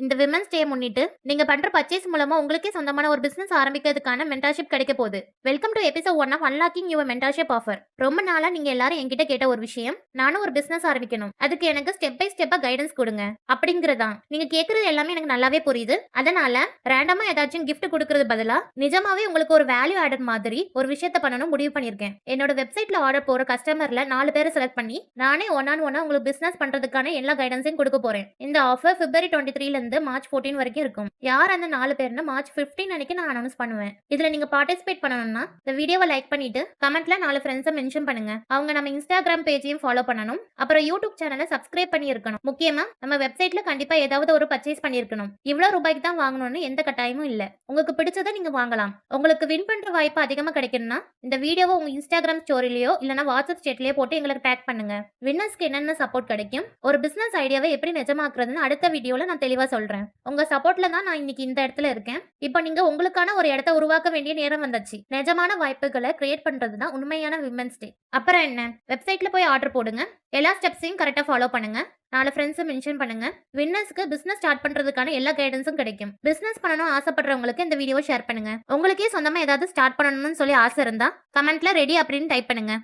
இந்த women's day முன்னிட்டு நீங்க பண்ற பர்ச்சேஸ் மூலமா உங்களுக்கே சொந்தமான ஒரு பிசினஸ் ஆரம்பிக்கிறதுக்கான மென்டர்ஷிப் கிடைக்க போகுது. Welcome to episode 1 of unlocking your mentorship offer. ரொம்ப நாளா நீங்க எல்லாரும் என்கிட்ட கேட்ட ஒரு விஷயம், நானும் ஒரு பிசினஸ் ஆரம்பிக்கணும், அதுக்கு எனக்கு ஸ்டெப் பை ஸ்டெப்பா கைடன்ஸ் கொடுங்க அப்படிங்கறதான். நீங்க கேக்குறது எல்லாமே எனக்கு நல்லாவே புரியுது. அதனால ரேண்டமா ஏதாச்சும் கிஃப்ட் கொடுக்கறது பதிலா நிஜமாவே உங்களுக்கு ஒரு வேல்யூ ஆடட் மாதிரி ஒரு விஷயத்த பண்ணணும் முடிவு பண்ணிருக்கேன். என்னோட வெப்சைட்ல ஆர்டர் போற கஸ்டமர்ல 4 பேரை செலக்ட் பண்ணி நானே ஒன் ஆன் ஒன்னா உங்களுக்கு பிசினஸ் பண்றதுக்கான எல்லா கைடன்ஸையும் கொடுக்க போறேன். இந்த ஆஃபர் பிப்ரவரி 23 ல இருந்து மார்ச் 14 வரைக்கும் இருக்கும். யார் அந்த 4 பேர்னு மார்ச் 15 அன்னைக்கு நான் அனௌன்ஸ் பண்ணுவேன். இதுல நீங்க பார்ட்டிசிபேட் பண்ணணும்னா இந்த வீடியோவை லைக் பண்ணிட்டு கமெண்ட்ல 4 ஃப்ரெண்ட்ஸை மென்ஷன் பண்ணுங்க. அவங்க நம்ம இன்ஸ்டாகிராம் பேஜையும் ஃபாலோ பண்ணணும். அப்புறம் யூடியூப் சேனலை சப்ஸ்கிரைப் பண்ணி இருக்கணும். முக்கியமா நம்ம வெப்சைட்ல கண்டிப்பா ஏதாவது ஒரு பர்ச்சேஸ் பண்ணிருக்கணும். இவ்வளவு ரூபாய்க்கு தான் வாங்கணும்னு எந்த கட்டாயமும் இல்ல. உங்களுக்கு பிடிச்சதை நீங்க வாங்கலாம். உங்களுக்கு வின் பண்ற வாய்ப்பு அதிகமா கிடைக்கணும்னா இந்த வீடியோவை உங்க இன்ஸ்டாகிராம் ஸ்டோரிலயோ இல்லனா வாட்ஸ்அப் ஸ்டேட்லயோ போட்டு எங்களுக்கு டேக் பண்ணுங்க. வின்னர்ஸ்க்கு என்னென்ன சப்போர்ட் கிடைக்கும், ஒரு பிசினஸ் ஐடியாவை எப்படி நிஜமாக்குறதுன்னு அடுத்த வீடியோல நான் தெளிவா சொல்றேன். உங்க சப்போர்ட்ல தான் நான் இன்னைக்கு இந்த இடத்துல இருக்கேன். இப்போ நீங்க உங்களுக்கான ஒரு இடத்தை உருவாக்க வேண்டிய நேரம் வந்துச்சு. நிஜமான வாய்ப்புகளை கிரியேட் பண்றது தான் உண்மையான விமன்ஸ் டே. அப்புறம் என்ன, வெப்சைட்ல போய் ஆர்டர் போடுங்க. எல்லா ஸ்டெப்ஸையும் கரெக்டா ஃபாலோ பண்ணுங்க. 4 ஃப்ரெண்ட்ஸை மென்ஷன் பண்ணுங்க. வின்னர்ஸ்க்கு பிசினஸ் ஸ்டார்ட் பண்றதுக்கான எல்லா கைடன்ஸும் கிடைக்கும். பிசினஸ் பண்ணணும் ஆசைப்படுறவங்களுக்கு இந்த வீடியோவை ஷேர் பண்ணுங்க. உங்களுக்கே சொந்தமா ஏதாவது ஸ்டார்ட் பண்ணணும்னு சொல்லி ஆசை இருந்தா கமெண்ட்ல ரெடி அப்படின்னு டைப் பண்ணுங்க.